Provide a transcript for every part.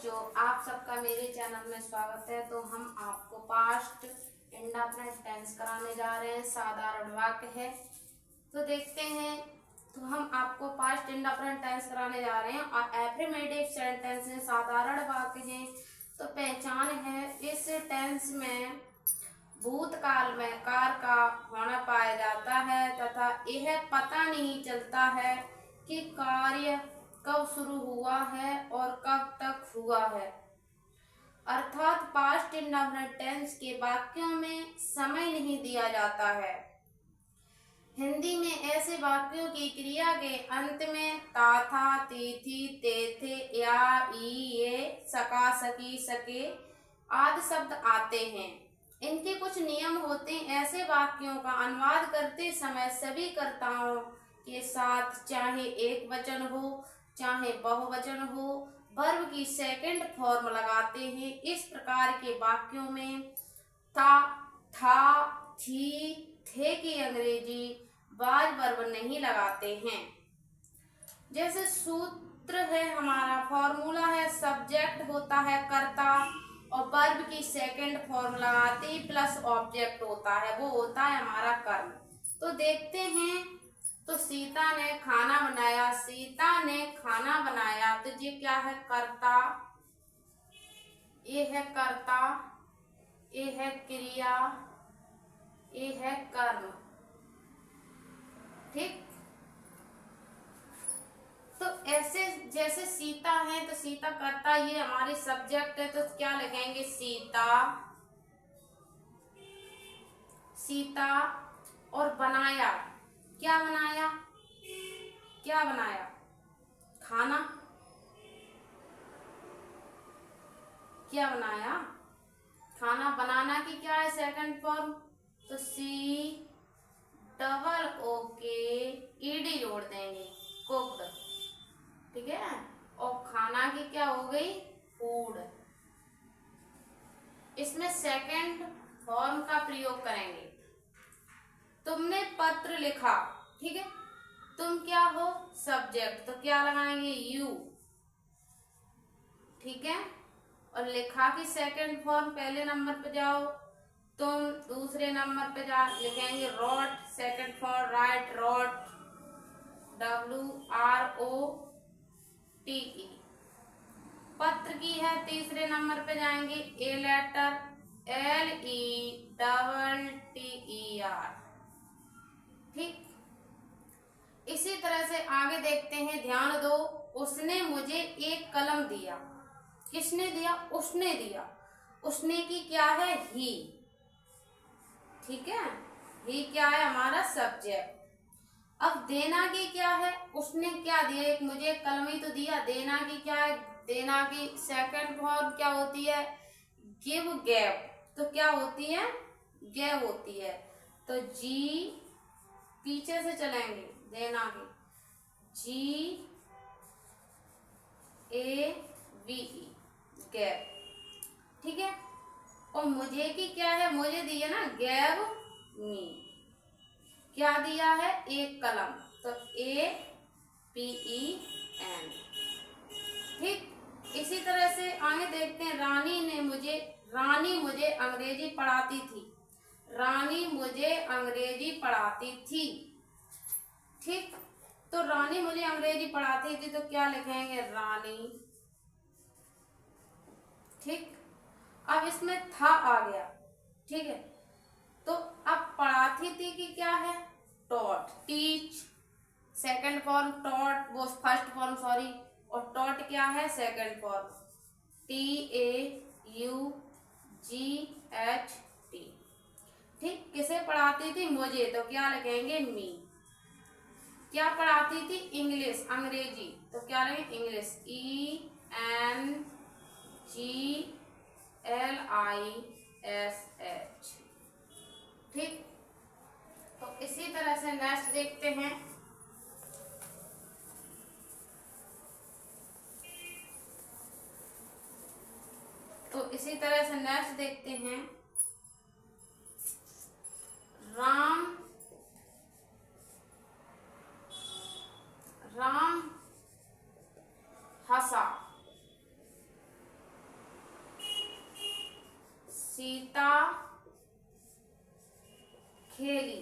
बच्चों, आप सबका मेरे चैनल में स्वागत है। तो हम आपको पास्ट इंडेफिनिट टेंस कराने जा रहे हैं। साधारण वाक्य है तो देखते हैं। तो हम आपको पास्ट इंडेफिनिट टेंस कराने जा रहे हैं और एफर्मेटिव सेंटेंस है, साधारण वाक्य है। तो पहचान है, इस टेंस में भूतकाल में कार का होना पाया जाता है तथा यह पता नहीं चलता है कि कार्य कब शुरू हुआ है और कब तक हुआ है। अर्थात पास्ट इंडेफिनिट टेंस के वाक्यों में समय नहीं दिया जाता है। हिंदी में ऐसे वाक्यों की क्रिया के अंत में ता, था, ती, थी, ते, थे, या, ई, ये, सका, सकी, सके आदि शब्द आते हैं। इनके कुछ नियम होते हैं। ऐसे वाक्यों का अनुवाद करते समय सभी कर्ताओं के साथ चाहे एक वचन हो चाहे बहुवचन हो, वर्ब की सेकंड फॉर्म लगाते हैं। इस प्रकार के वाक्यों में था, थी, थे की अंग्रेजी वाज वर्ब नहीं लगाते हैं। जैसे सूत्र है हमारा, फॉर्मूला है, सब्जेक्ट होता है कर्ता और वर्ब की सेकंड फॉर्म लगाते प्लस ऑब्जेक्ट होता है, वो होता है हमारा कर्म। तो देखते हैं। तो सीता ने खाना बनाया, सीता ने खाना बनाया, तो ये क्या है? कर्ता, ये है कर्ता, ये है क्रिया, ये है कर्म। ठीक। तो ऐसे जैसे सीता है तो सीता कर्ता, ये हमारी सब्जेक्ट है, तो क्या लिखेंगे? सीता, सीता। और बनाया, क्या बनाया? क्या बनाया? खाना। क्या बनाया? खाना। बनाना की क्या है सेकंड फॉर्म? तो सी डबल ओ के ईडी जोड़ देंगे, कुक्ड। ठीक है। और खाना की क्या हो गई? फूड। इसमें सेकंड फॉर्म का प्रयोग करेंगे। तुमने पत्र लिखा, ठीक है। तुम क्या हो? सब्जेक्ट, तो क्या लगाएंगे? यू। ठीक है। और लिखा की सेकंड फॉर्म, पहले नंबर पे जाओ, तुम दूसरे नंबर पे जा लिखेंगे wrote, second form right, wrote, WROTE। पत्र की है, तीसरे नंबर पे जाएंगे, ए लेटर, LETTER। ठीक। इसी तरह से आगे देखते हैं, ध्यान दो। उसने मुझे एक कलम दिया। किसने दिया? उसने दिया। उसने की क्या है? ही। ठीक है। ही क्या है? हमारा सब्जेक्ट। अब देना की क्या है? उसने क्या दिया? एक मुझे कलम ही तो दिया। देना की क्या है? देना की सेकंड फॉर्म क्या होती है? Give, gave. तो क्या होती है? गैव होती है। तो जी, पीछे से चलेंगे, देना की GAVE, गैव। ठीक है। और मुझे की क्या है? मुझे दिया ना, गैव मी। क्या दिया है? एक कलम, तो APEN। ठीक। इसी तरह से आगे देखते हैं, रानी मुझे अंग्रेजी पढ़ाती थी। रानी मुझे अंग्रेजी पढ़ाती थी। ठीक। तो रानी मुझे अंग्रेजी पढ़ाती थी, तो क्या लिखेंगे? रानी। ठीक। अब इसमें था आ गया। ठीक है। तो अब पढ़ाती थी कि क्या है? Taught, teach, second form taught, वो फर्स्ट फॉर्म सॉरी, और टॉट क्या है? Second form, TAUGHT। ठीक। किसे पढ़ाती थी? मुझे, तो क्या लिखेंगे? मी। क्या पढ़ाती थी? इंग्लिश, अंग्रेजी, तो क्या लिखेंगे? English, ENGLISH। ठीक। तो इसी तरह से नेक्स्ट देखते हैं। राम हंसा। सीता खेली।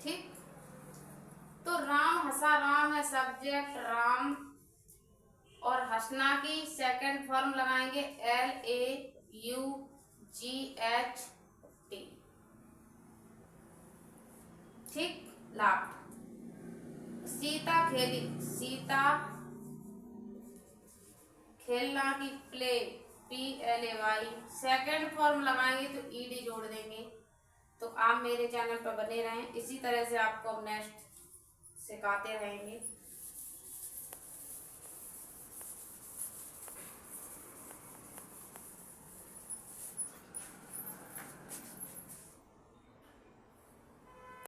ठीक, तो राम हंसा, राम है सब्जेक्ट, राम, और हंसना की सेकंड फॉर्म लगाएंगे LAUGHT। ठीक, लाफ्ट। सीता खेली, सीता, खेलना की प्ले, PLAY, सेकंड फॉर्म लगाएंगे तो ED जोड़ देंगे। तो आप मेरे चैनल पर बने रहें, इसी तरह से आपको नेक्स्ट सिखाते रहेंगे।